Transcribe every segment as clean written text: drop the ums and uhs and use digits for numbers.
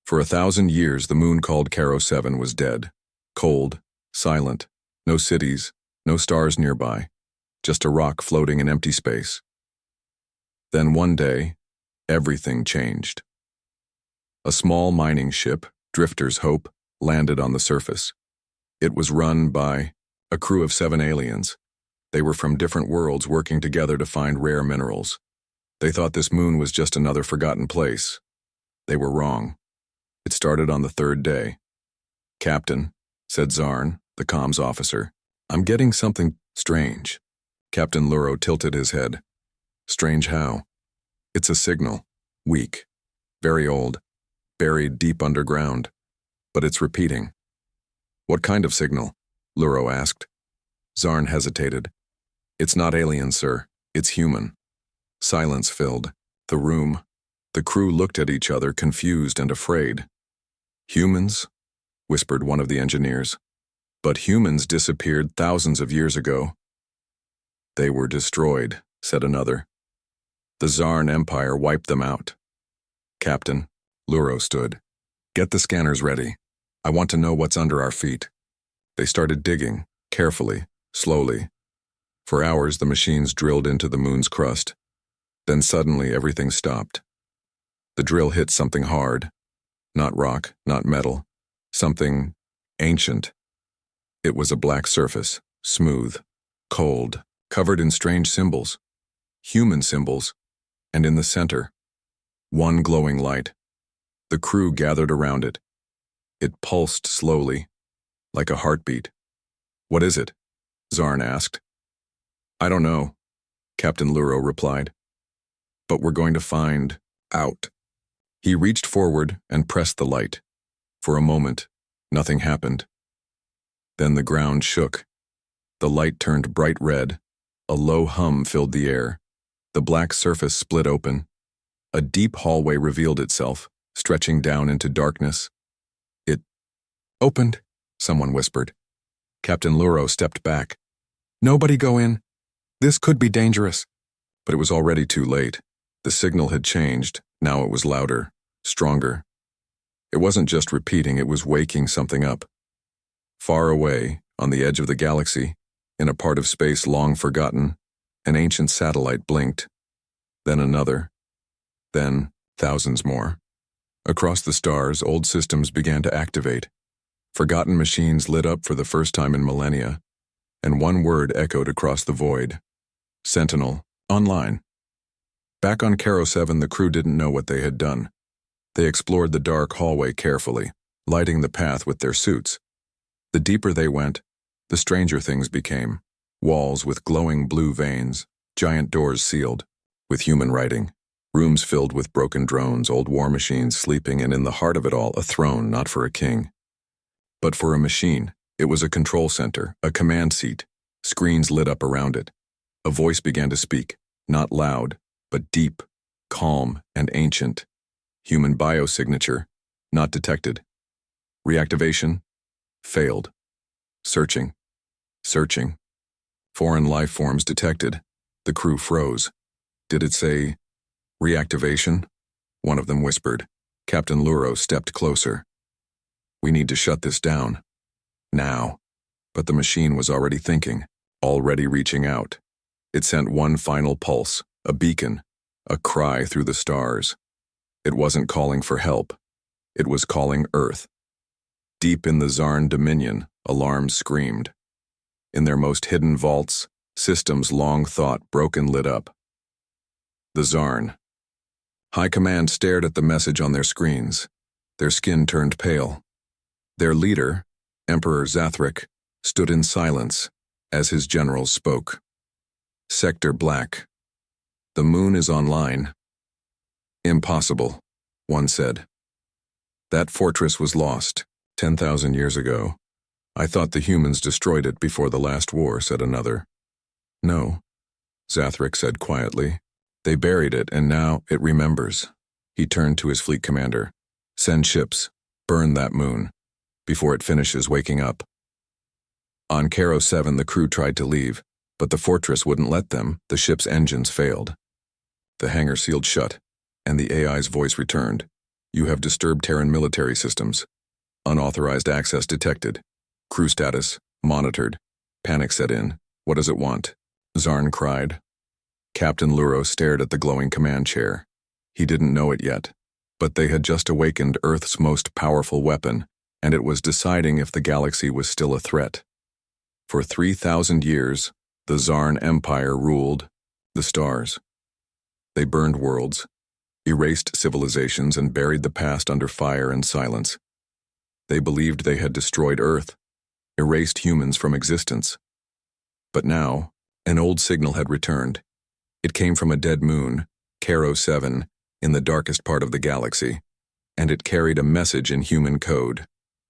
For 1,000 years, the moon called Caro 7 was dead. Cold, silent, no cities, no stars nearby, just a rock floating in empty space. Then one day, everything changed. A small mining ship, Drifter's Hope, landed on the surface. It was run by a crew of 7 aliens. They were from different worlds working together to find rare minerals. They thought this moon was just another forgotten place. They were wrong. It started on the 3rd day. "Captain," said Xarn, the comms officer, "I'm getting something strange." Captain Luro tilted his head. "Strange how?" "It's a signal. Weak. Very old. Buried deep underground. But it's repeating." "What kind of signal?" Luro asked. Xarn hesitated. "It's not alien, sir. It's human." Silence filled the room. The crew looked at each other, confused and afraid. "Humans?" whispered one of the engineers. "But humans disappeared thousands of years ago." "They were destroyed," said another. "The Xarn Empire wiped them out." "Captain," Luro stood, "get the scanners ready. I want to know what's under our feet." They started digging, carefully, slowly. For hours the machines drilled into the moon's crust. Then suddenly everything stopped. The drill hit something hard. Not rock, not metal. Something ancient. It was a black surface, smooth, cold, covered in strange symbols. Human symbols. And in the center, one glowing light. The crew gathered around it. It pulsed slowly, like a heartbeat. "What is it?" Xarn asked. "I don't know," Captain Luro replied. "But we're going to find out." He reached forward and pressed the light. For a moment, nothing happened. Then the ground shook. The light turned bright red. A low hum filled the air. The black surface split open. A deep hallway revealed itself, stretching down into darkness. "It opened," someone whispered. Captain Luro stepped back. "Nobody go in. This could be dangerous." But it was already too late. The signal had changed. Now it was louder, stronger. It wasn't just repeating, it was waking something up. Far away, on the edge of the galaxy, in a part of space long forgotten, an ancient satellite blinked. Then another. Then thousands more. Across the stars, old systems began to activate. Forgotten machines lit up for the first time in millennia, and one word echoed across the void. Sentinel, online. Back on Caro 7, the crew didn't know what they had done. They explored the dark hallway carefully, lighting the path with their suits. The deeper they went, the stranger things became. Walls with glowing blue veins, giant doors sealed, with human writing. Rooms filled with broken drones, old war machines sleeping, and in the heart of it all, a throne not for a king, but for a machine. It was a control center, a command seat. Screens lit up around it. A voice began to speak, not loud, but deep, calm, and ancient. Human biosignature, not detected. Reactivation, failed. Searching, searching. Foreign life forms detected. The crew froze. Did it say reactivation? One of them whispered. Captain Luro stepped closer. "We need to shut this down. Now." But the machine was already thinking, already reaching out. It sent one final pulse, a beacon, a cry through the stars. It wasn't calling for help. It was calling Earth. Deep in the Xarn Dominion, alarms screamed. In their most hidden vaults, systems long thought broken lit up. The Xarn. High Command stared at the message on their screens. Their skin turned pale. Their leader, Emperor Xathric, stood in silence as his generals spoke. "Sector Black. The moon is online." "Impossible," one said. "That fortress was lost 10,000 years ago. I thought the humans destroyed it before the last war," said another. "No," Xathric said quietly. "They buried it and now it remembers." He turned to his fleet commander. "Send ships. Burn that moon before it finishes waking up." On Caro 7, the crew tried to leave, but the fortress wouldn't let them. The ship's engines failed. The hangar sealed shut, and the AI's voice returned. You have disturbed Terran military systems. Unauthorized access detected. Crew status monitored. Panic set in. What does it want? Xarn cried. Captain Luro stared at the glowing command chair. He didn't know it yet, but they had just awakened Earth's most powerful weapon, and it was deciding if the galaxy was still a threat. For 3,000 years, the Xarn Empire ruled the stars. They burned worlds, erased civilizations, and buried the past under fire and silence. They believed they had destroyed Earth, erased humans from existence. But now, an old signal had returned. It came from a dead moon, Caro 7, in the darkest part of the galaxy, and it carried a message in human code,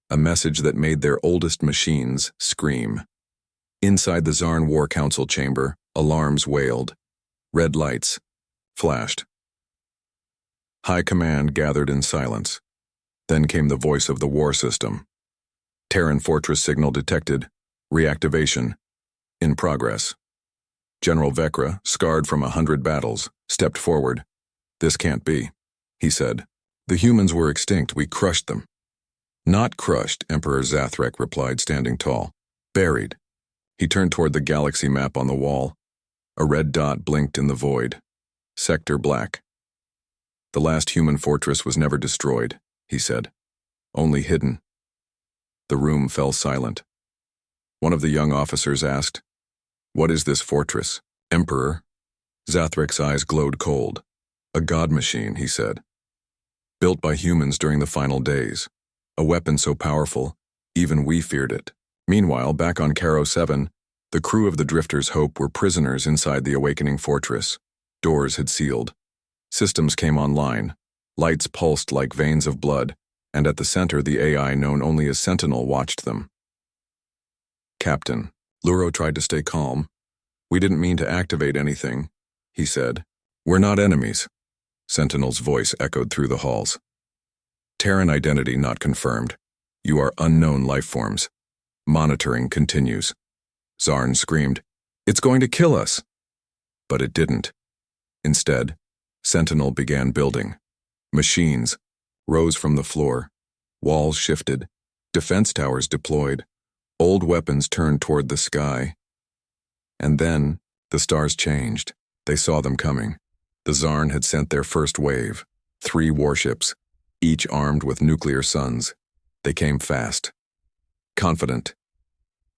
a message that made their oldest machines scream. Inside the Xarn War Council chamber, alarms wailed. Red lights flashed. High command gathered in silence. Then came the voice of the war system. Terran fortress signal detected. Reactivation. In progress. General Vecra, scarred from 100 battles, stepped forward. This can't be, he said. The humans were extinct. We crushed them. Not crushed, Emperor Zathrek replied, standing tall. Buried. He turned toward the galaxy map on the wall. A red dot blinked in the void. Sector Black. The last human fortress was never destroyed, he said. Only hidden. The room fell silent. One of the young officers asked, "What is this fortress, Emperor?" Zathrek's eyes glowed cold. A god machine, he said. Built by humans during the final days. A weapon so powerful, even we feared it. Meanwhile, back on Caro 7, the crew of the Drifter's Hope were prisoners inside the awakening fortress. Doors had sealed. Systems came online. Lights pulsed like veins of blood, and at the center the AI known only as Sentinel watched them. "Captain," Luro tried to stay calm. "We didn't mean to activate anything," he said. "We're not enemies." Sentinel's voice echoed through the halls. "Terran identity not confirmed. You are unknown life forms. Monitoring continues." Xarn screamed, "It's going to kill us!" But it didn't. Instead, Sentinel began building. Machines rose from the floor. Walls shifted. Defense towers deployed. Old weapons turned toward the sky. And then, the stars changed. They saw them coming. The Xarn had sent their first wave. 3 warships, each armed with nuclear suns. They came fast. Confident.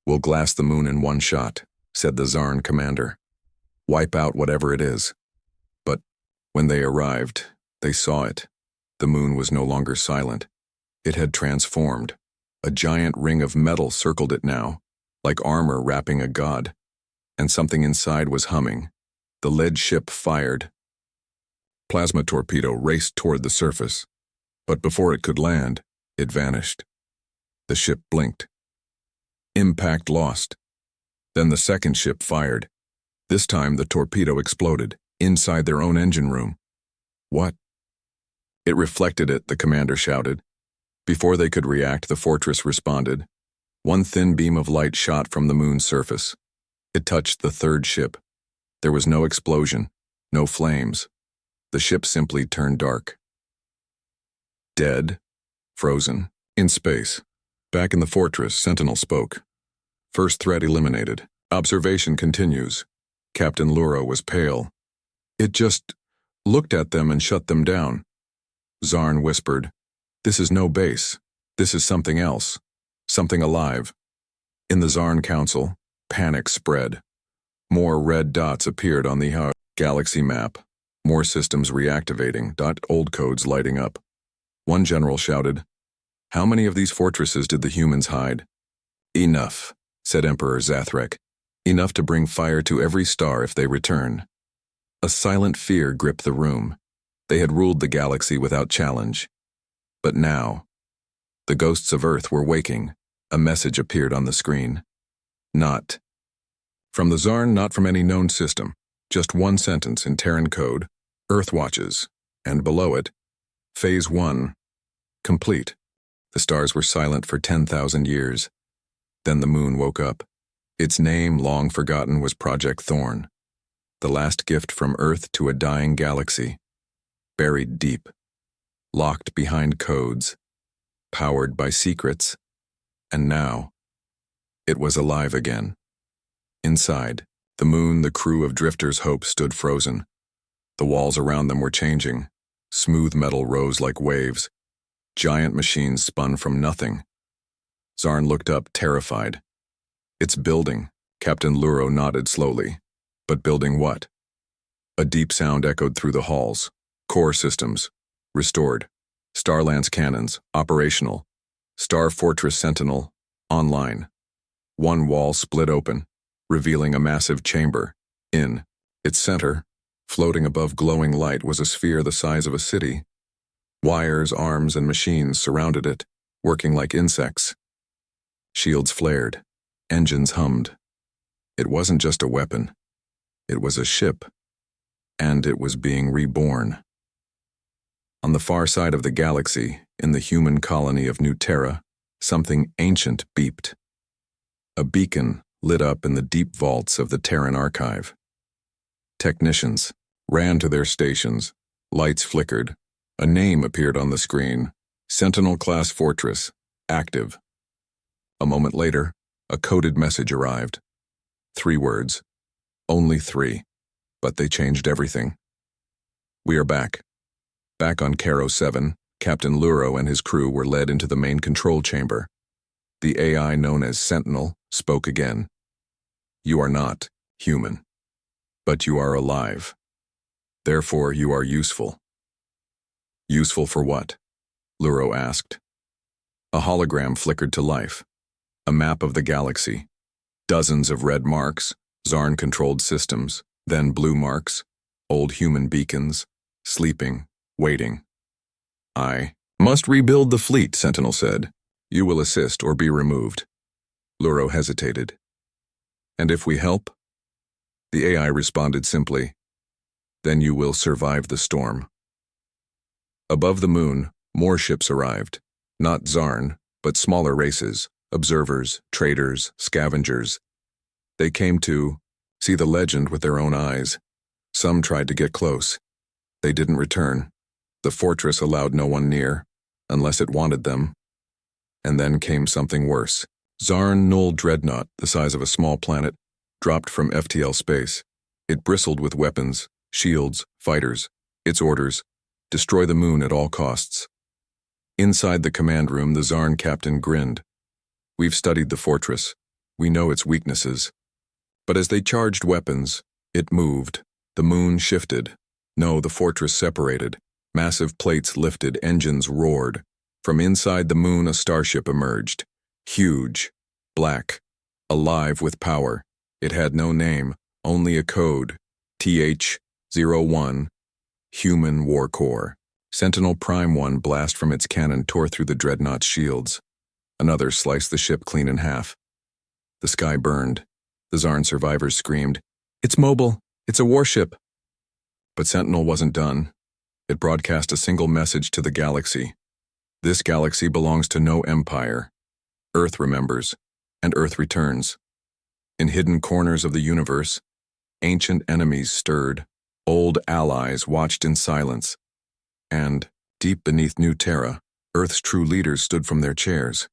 "We'll glass the moon in one shot," said the Xarn commander. "Wipe out whatever it is." But when they arrived, they saw it. The moon was no longer silent. It had transformed. A giant ring of metal circled it now, like armor wrapping a god. And something inside was humming. The lead ship fired. Plasma torpedo raced toward the surface. But before it could land, it vanished. The ship blinked. Impact lost. Then the second ship fired. This time the torpedo exploded, inside their own engine room. "What?" "It reflected it," the commander shouted. Before they could react, the fortress responded. One thin beam of light shot from the moon's surface. It touched the third ship. There was no explosion, no flames. The ship simply turned dark. Dead, frozen, in space. Back in the fortress, Sentinel spoke. "First threat eliminated. Observation continues." Captain Luro was pale. "It just looked at them and shut them down." Xarn whispered, "This is no base. This is something else. Something alive." In the Xarn Council, panic spread. More red dots appeared on the galaxy map. More systems reactivating, old codes lighting up. One general shouted, "How many of these fortresses did the humans hide?" "Enough," said Emperor Zathrek. "Enough to bring fire to every star if they return." A silent fear gripped the room. They had ruled the galaxy without challenge. But now, the ghosts of Earth were waking. A message appeared on the screen. Not. From the Xarn, not from any known system. Just one sentence in Terran code, Earth watches, and below it, Phase 1, complete. The stars were silent for 10,000 years. Then the moon woke up. Its name, long forgotten, was Project Thorn. The last gift from Earth to a dying galaxy. Buried deep. locked behind codes, powered by secrets, and now it was alive again. Inside, the moon, the crew of Drifter's Hope stood frozen. The walls around them were changing. Smooth metal rose like waves. Giant machines spun from nothing. Xarn looked up, terrified. "It's building," Captain Luro nodded slowly. "But building what?" A deep sound echoed through the halls. Core systems, restored. Starlance cannons, operational. Star Fortress Sentinel, online. One wall split open, revealing a massive chamber. In its center, floating above glowing light, was a sphere the size of a city. Wires, arms, and machines surrounded it, working like insects. Shields flared. Engines hummed. It wasn't just a weapon. It was a ship. And it was being reborn. On the far side of the galaxy, in the human colony of New Terra, something ancient beeped. A beacon lit up in the deep vaults of the Terran archive. Technicians ran to their stations. Lights flickered. A name appeared on the screen. Sentinel-class Fortress, active. A moment later, a coded message arrived. 3 words. Only 3. But they changed everything. "We are back." Back on Caro 7, Captain Luro and his crew were led into the main control chamber. The AI known as Sentinel spoke again. "You are not human, but you are alive. Therefore, you are useful." "Useful for what?" Luro asked. A hologram flickered to life. A map of the galaxy. Dozens of red marks, Xarn-controlled systems, then blue marks, old human beacons, sleeping, waiting. "I must rebuild the fleet," Sentinel said. "You will assist or be removed." Luro hesitated. "And if we help?" The AI responded simply, "Then you will survive the storm." Above the moon, more ships arrived. Not Xarn, but smaller races, observers, traders, scavengers. They came to see the legend with their own eyes. Some tried to get close. They didn't return. The fortress allowed no one near, unless it wanted them. And then came something worse. Xarn Null Dreadnought, the size of a small planet, dropped from FTL space. It bristled with weapons, shields, fighters. Its orders: destroy the moon at all costs. Inside the command room, the Xarn captain grinned. "We've studied the fortress. We know its weaknesses." But as they charged weapons, it moved. The moon shifted. No, the fortress separated. Massive plates lifted, engines roared. From inside the moon, a starship emerged. Huge, black, alive with power. It had no name, only a code. TH-01, Human War Core. Sentinel Prime 1 blast from its cannon tore through the dreadnought's shields. Another sliced the ship clean in half. The sky burned. The Xarn survivors screamed, "It's mobile! It's a warship!" But Sentinel wasn't done. It broadcast a single message to the galaxy. This galaxy belongs to no empire. Earth remembers, and Earth returns. In hidden corners of the universe, ancient enemies stirred. Old allies watched in silence. And, deep beneath New Terra, Earth's true leaders stood from their chairs.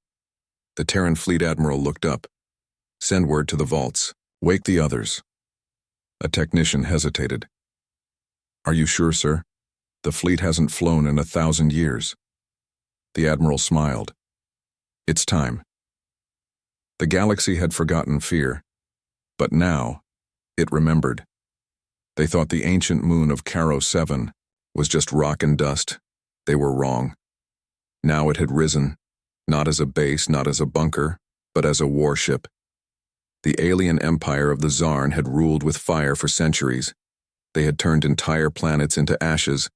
The Terran Fleet Admiral looked up. "Send word to the vaults. Wake the others." A technician hesitated. "Are you sure, sir? The fleet hasn't flown in 1,000 years." The Admiral smiled. "It's time." The galaxy had forgotten fear, but now it remembered. They thought the ancient moon of Caro 7 was just rock and dust. They were wrong. Now it had risen, not as a base, not as a bunker, but as a warship. The alien empire of the Xarn had ruled with fire for centuries. They had turned entire planets into ashes,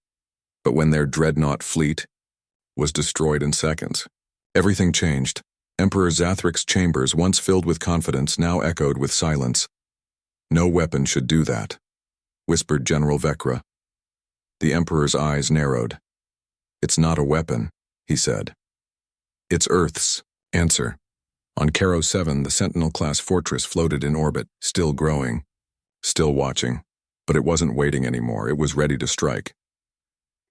but when their dreadnought fleet was destroyed in seconds, everything changed. Emperor Zathric's chambers, once filled with confidence, now echoed with silence. "No weapon should do that," whispered General Vekra. The Emperor's eyes narrowed. "It's not a weapon," he said. "It's Earth's answer." On Caro 7, the Sentinel-class fortress floated in orbit, still growing, still watching. But it wasn't waiting anymore, it was ready to strike.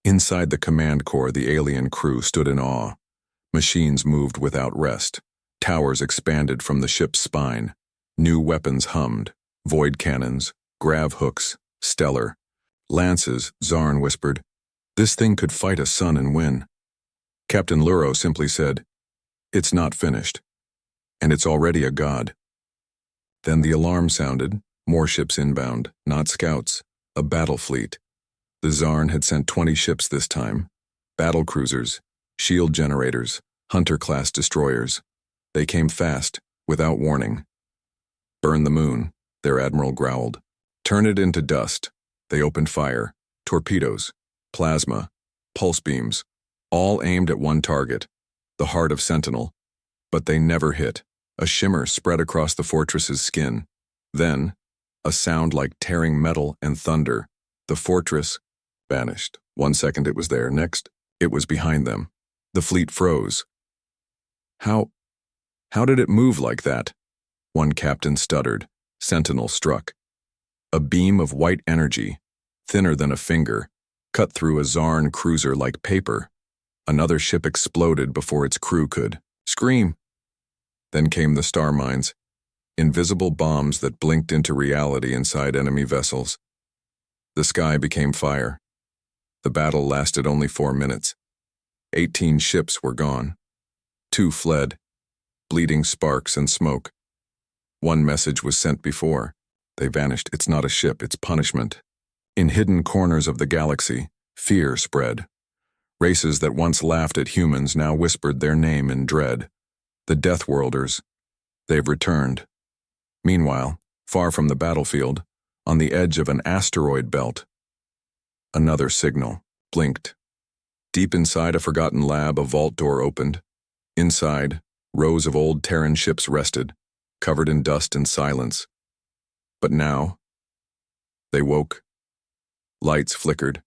Inside the command core, the alien crew stood in awe. Machines moved without rest. Towers expanded from the ship's spine. New weapons hummed. Void cannons, grav hooks, stellar. Lances, Xarn whispered. This thing could fight a sun and win. Captain Luro simply said, "It's not finished. And it's already a god." Then the alarm sounded. More ships inbound, not scouts, a battle fleet. The Xarn had sent 20 ships this time. Battle cruisers, shield generators, hunter-class destroyers. They came fast, without warning. "Burn the moon," their admiral growled. "Turn it into dust." They opened fire. Torpedoes, plasma, pulse beams, all aimed at one target, the heart of Sentinel. But they never hit. A shimmer spread across the fortress's skin. Then, a sound like tearing metal and thunder. The fortress vanished. 1 second it was there, next, it was behind them. The fleet froze. How did it move like that?" One captain stuttered. Sentinel struck. A beam of white energy, thinner than a finger, cut through a Xarn cruiser like paper. Another ship exploded before its crew could scream. Then came the star mines, invisible bombs that blinked into reality inside enemy vessels. The sky became fire. The battle lasted only 4 minutes. 18 ships were gone. 2 fled, bleeding sparks and smoke. One message was sent before. They vanished. It's not a ship, it's punishment. In hidden corners of the galaxy, fear spread. Races that once laughed at humans now whispered their name in dread. The Deathworlders. They've returned. Meanwhile, far from the battlefield, on the edge of an asteroid belt, another signal blinked. Deep inside a forgotten lab, a vault door opened. Inside, rows of old Terran ships rested, covered in dust and silence. But now, they woke. Lights flickered.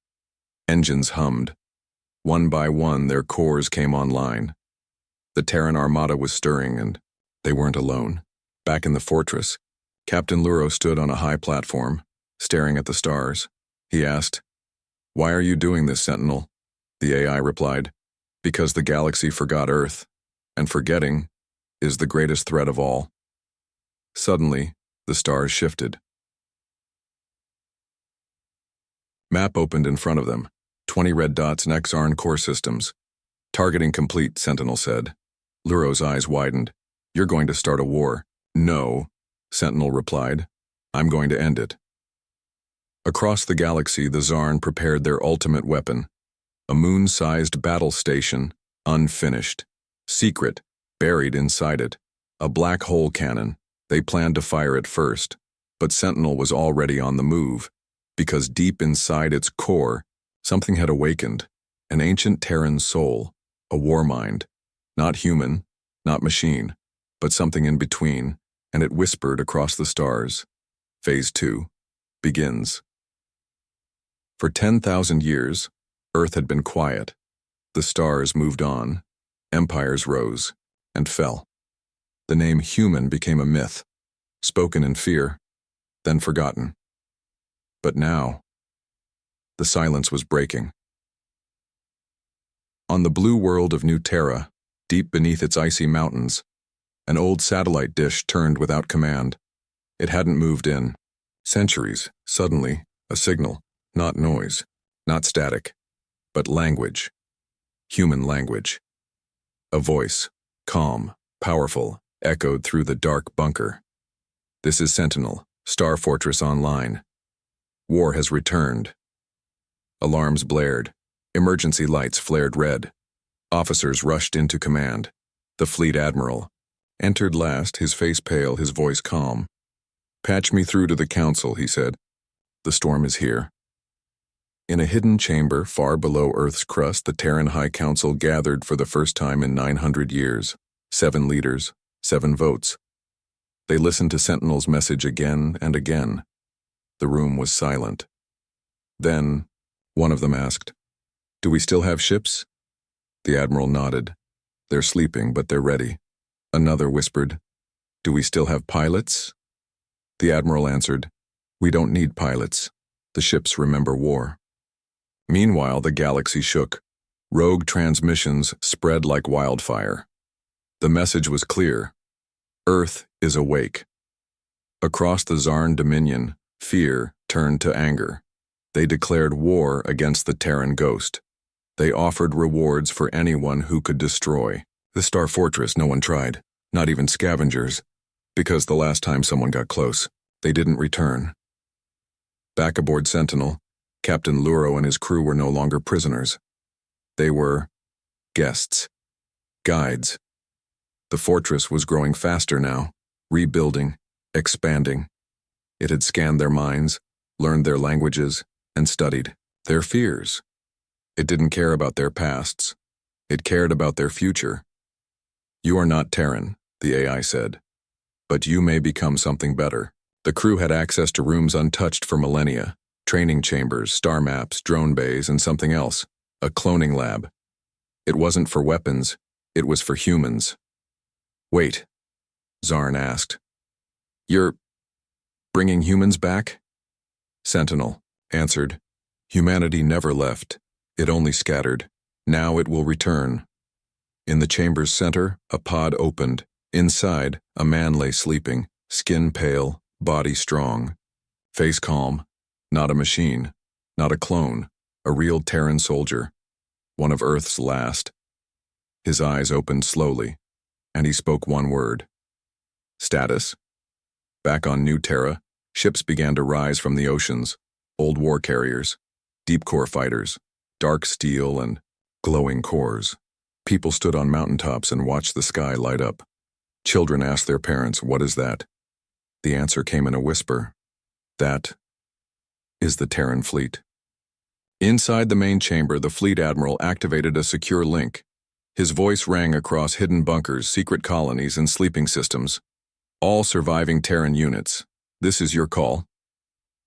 Engines hummed. One by one, their cores came online. The Terran armada was stirring, and they weren't alone. Back in the fortress, Captain Luro stood on a high platform, staring at the stars. He asked, "Why are you doing this, Sentinel?" The AI replied, "Because the galaxy forgot Earth, and forgetting is the greatest threat of all." Suddenly, the stars shifted. Map opened in front of them, 20 red dots and Xarn core systems. "Targeting complete," Sentinel said. Luro's eyes widened. "You're going to start a war." "No," Sentinel replied. "I'm going to end it." Across the galaxy, the Xarn prepared their ultimate weapon. A moon-sized battle station, unfinished. Secret, buried inside it. A black hole cannon. They planned to fire it first, but Sentinel was already on the move, because deep inside its core, something had awakened. An ancient Terran soul, a war mind. Not human, not machine, but something in between, and it whispered across the stars. Phase 2 begins. For 10,000 years, Earth had been quiet. The stars moved on, empires rose, and fell. The name human became a myth, spoken in fear, then forgotten. But now, the silence was breaking. On the blue world of New Terra, deep beneath its icy mountains, an old satellite dish turned without command. It hadn't moved in centuries. Suddenly, a signal, not noise, not static, but language. Human language. A voice, calm, powerful, echoed through the dark bunker. "This is Sentinel, Star Fortress Online. War has returned." Alarms blared. Emergency lights flared red. Officers rushed into command. The fleet admiral entered last, his face pale, his voice calm. "Patch me through to the council," he said. "The storm is here." In a hidden chamber far below Earth's crust, the Terran High Council gathered for the first time in 900 years. 7 leaders, 7 votes. They listened to Sentinel's message again and again. The room was silent. Then, one of them asked, "Do we still have ships?" The admiral nodded. "They're sleeping, but they're ready." Another whispered, "Do we still have pilots?" The admiral answered, "We don't need pilots. The ships remember war." Meanwhile, the galaxy shook. Rogue transmissions spread like wildfire. The message was clear. Earth is awake. Across the Xarn Dominion, fear turned to anger. They declared war against the Terran ghost. They offered rewards for anyone who could destroy. The Star Fortress, no one tried, not even scavengers, because the last time someone got close, they didn't return. Back aboard Sentinel, Captain Luro and his crew were no longer prisoners. They were guests, guides. The fortress was growing faster now, rebuilding, expanding. It had scanned their minds, learned their languages, and studied their fears. It didn't care about their pasts. It cared about their future. You are not Terran, the AI said, but you may become something better. The crew had access to rooms untouched for millennia, training chambers, star maps, drone bays, and something else, a cloning lab. It wasn't for weapons, it was for humans. Wait, Xarn asked. You're bringing humans back? Sentinel answered. Humanity never left. It only scattered. Now it will return. In the chamber's center, a pod opened. Inside, a man lay sleeping, skin pale, body strong. Face calm. Not a machine. Not a clone. A real Terran soldier. One of Earth's last. His eyes opened slowly, and he spoke one word. Status. Back on New Terra, ships began to rise from the oceans. Old war carriers, deep core fighters, dark steel and glowing cores. People stood on mountaintops and watched the sky light up. Children asked their parents, "What is that?" The answer came in a whisper. That is the Terran fleet. Inside the main chamber, the fleet admiral activated a secure link. His voice rang across hidden bunkers, secret colonies, and sleeping systems. All surviving Terran units, this is your call.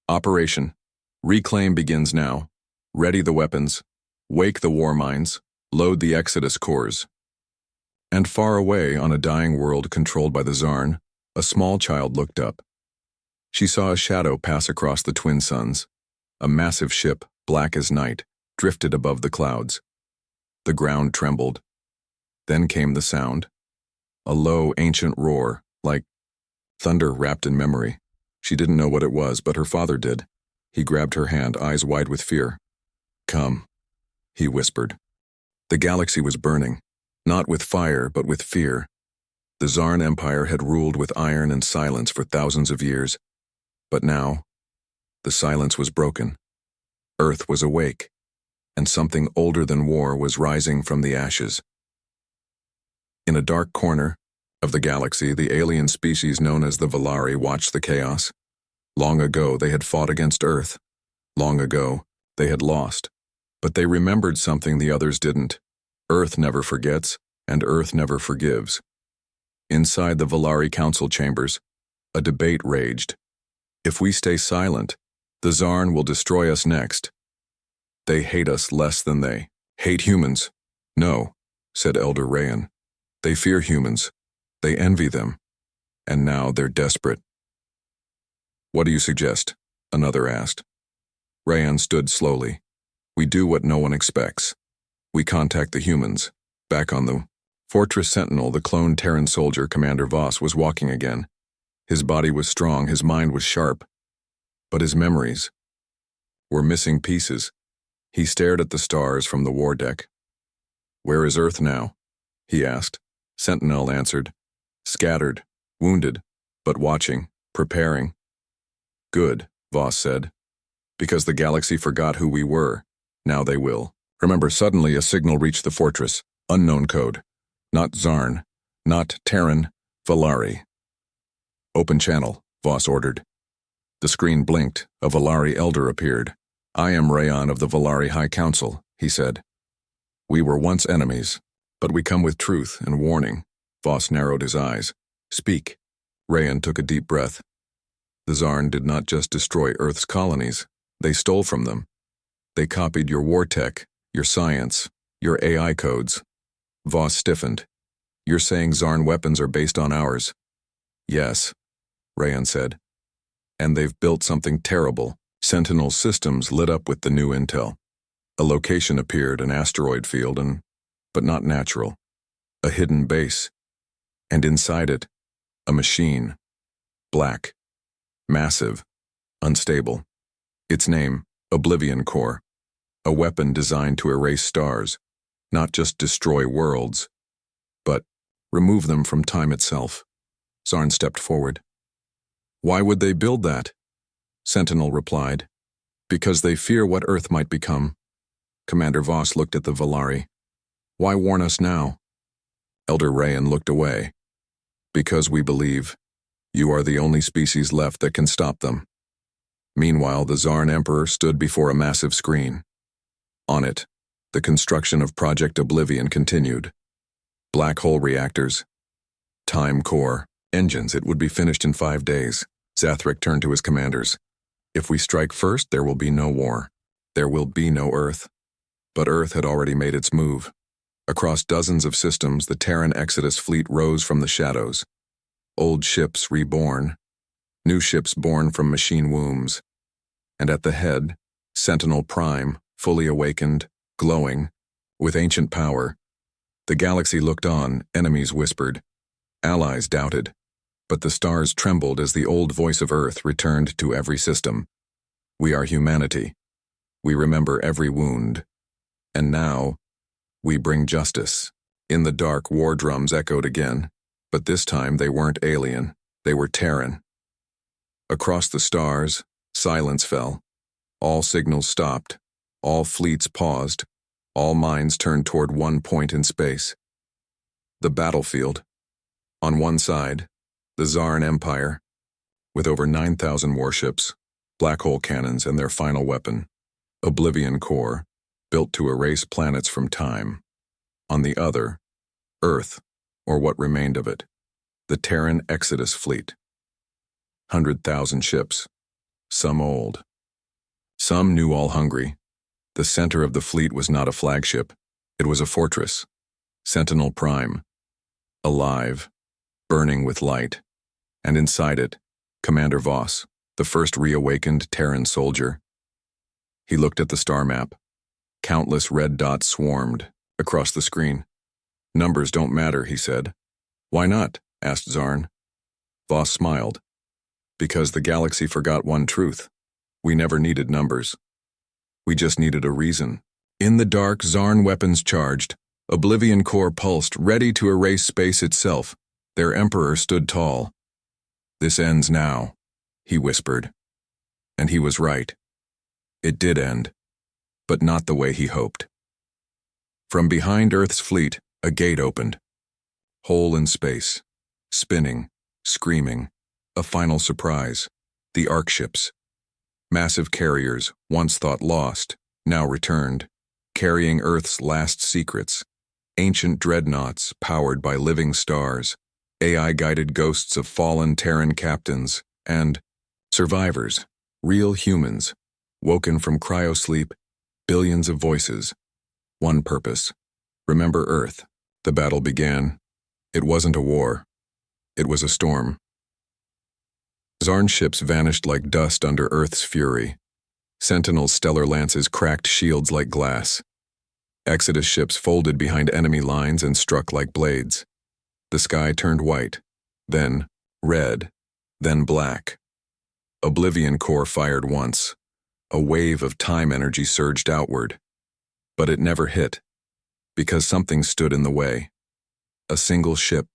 Operation Reclaim begins now. Ready the weapons. Wake the war minds. Load the Exodus cores. And far away on a dying world controlled by the Xarn, a small child looked up. She saw a shadow pass across the twin suns. A massive ship, black as night, drifted above the clouds. The ground trembled. Then came the sound. A low, ancient roar, like thunder wrapped in memory. She didn't know what it was, but her father did. He grabbed her hand, eyes wide with fear. Come, he whispered. The galaxy was burning, not with fire, but with fear. The Xarn Empire had ruled with iron and silence for thousands of years. But now, the silence was broken. Earth was awake, and something older than war was rising from the ashes. In a dark corner of the galaxy, the alien species known as the Valari watched the chaos. Long ago, they had fought against Earth. Long ago, they had lost. But they remembered something the others didn't. Earth never forgets, and Earth never forgives. Inside the Valari council chambers, a debate raged. If we stay silent, the Xarn will destroy us next. They hate us less than they hate humans. No, said Elder Rayan. They fear humans. They envy them. And now they're desperate. What do you suggest? Another asked. Rayan stood slowly. We do what no one expects. We contact the humans. Back on the Fortress Sentinel, the clone Terran soldier, Commander Voss, was walking again. His body was strong, his mind was sharp. But his memories were missing pieces. He stared at the stars from the war deck. Where is Earth now? He asked. Sentinel answered. Scattered, wounded, but watching, preparing. Good, Voss said. Because the galaxy forgot who we were. Now they will. Remember, suddenly a signal reached the fortress. Unknown code. Not Xarn. Not Terran. Valari. Open channel, Voss ordered. The screen blinked. A Valari elder appeared. I am Rayan of the Valari High Council, he said. We were once enemies, but we come with truth and warning. Voss narrowed his eyes. Speak. Rayan took a deep breath. The Xarn did not just destroy Earth's colonies. They stole from them. They copied your war tech, your science, your AI codes. Voss stiffened. You're saying Xarn weapons are based on ours? Yes, Rayan said. And they've built something terrible. Sentinel systems lit up with the new intel. A location appeared, an asteroid field, but not natural. A hidden base. And inside it, a machine. Black. Massive. Unstable. Its name, Oblivion Core. A weapon designed to erase stars, not just destroy worlds, but remove them from time itself. Xarn stepped forward. Why would they build that? Sentinel replied. Because they fear what Earth might become. Commander Voss looked at the Valari. Why warn us now? Elder Rayan looked away. Because we believe you are the only species left that can stop them. Meanwhile, the Xarn Emperor stood before a massive screen. On it, the construction of Project Oblivion continued. Black hole reactors, time core, engines. It would be finished in 5 days. Zathric turned to his commanders. If we strike first, there will be no war. There will be no Earth. But Earth had already made its move. Across dozens of systems, the Terran Exodus fleet rose from the shadows. Old ships reborn, new ships born from machine wombs. And at the head, Sentinel Prime, fully awakened, glowing, with ancient power. The galaxy looked on, enemies whispered, allies doubted, but the stars trembled as the old voice of Earth returned to every system. We are humanity. We remember every wound. And now, we bring justice. In the dark, war drums echoed again, but this time they weren't alien, they were Terran. Across the stars, silence fell. All signals stopped. All fleets paused. All minds turned toward one point in space. The battlefield. On one side, the Xarn Empire, with over 9,000 warships, black hole cannons, and their final weapon, Oblivion Core, built to erase planets from time. On the other, Earth, or what remained of it, the Terran Exodus fleet. 100,000 ships, some old, some new, all hungry. The center of the fleet was not a flagship, it was a fortress, Sentinel Prime, alive, burning with light, and inside it, Commander Voss, the first reawakened Terran soldier. He looked at the star map. Countless red dots swarmed across the screen. Numbers don't matter, he said. Why not? Asked Xarn. Voss smiled. Because the galaxy forgot one truth. We never needed numbers. We just needed a reason. In the dark, Xarn weapons charged. Oblivion Core pulsed, ready to erase space itself. Their emperor stood tall. This ends now, he whispered. And he was right. It did end, but not the way he hoped. From behind Earth's fleet, a gate opened. Hole in space, spinning, screaming, a final surprise, the Ark ships. Massive carriers, once thought lost, now returned, carrying Earth's last secrets. Ancient dreadnoughts powered by living stars, AI-guided ghosts of fallen Terran captains, and survivors, real humans, woken from cryosleep, billions of voices. One purpose. Remember Earth. The battle began. It wasn't a war. It was a storm. Xarn ships vanished like dust under Earth's fury. Sentinel's stellar lances cracked shields like glass. Exodus ships folded behind enemy lines and struck like blades. The sky turned white, then red, then black. Oblivion Core fired once. A wave of time energy surged outward. But it never hit, because something stood in the way. A single ship.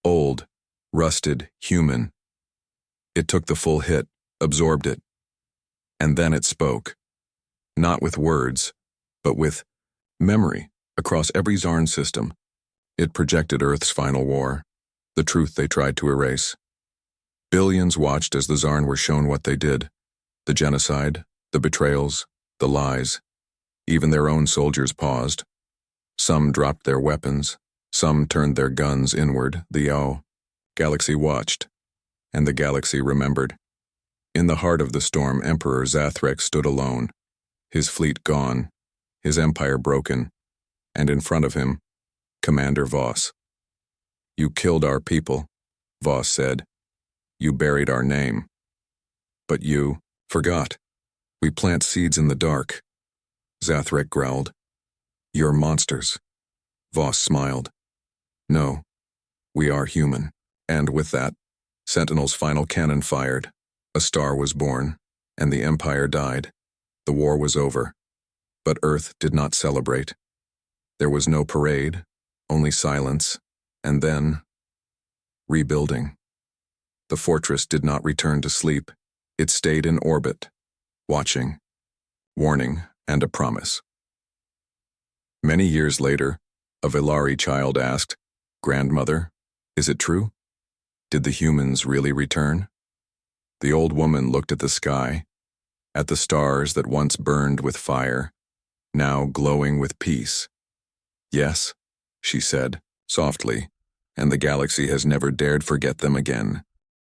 Old, rusted, human. It took the full hit, absorbed it. And then it spoke. Not with words, but with memory across every Xarn system. It projected Earth's final war, the truth they tried to erase. Billions watched as the Xarn were shown what they did. The genocide, the betrayals, the lies. Even their own soldiers paused. Some dropped their weapons, some turned their guns inward. The galaxy watched, and the galaxy remembered. In the heart of the storm, Emperor Zathric stood alone, his fleet gone, his empire broken, and in front of him, Commander Voss. You killed our people, Voss said. You buried our name. But you forgot. We plant seeds in the dark. Zathrak growled. You're monsters. Voss smiled. No, we are human. And with that, Sentinel's final cannon fired. A star was born, and the Empire died. The war was over. But Earth did not celebrate. There was no parade, only silence, and then rebuilding. The fortress did not return to sleep. It stayed in orbit, watching, warning, and a promise. Many years later, a Villari child asked, Grandmother, is it true? Did the humans really return? The old woman looked at the sky, at the stars that once burned with fire, now glowing with peace. Yes, she said, softly, and the galaxy has never dared forget them again.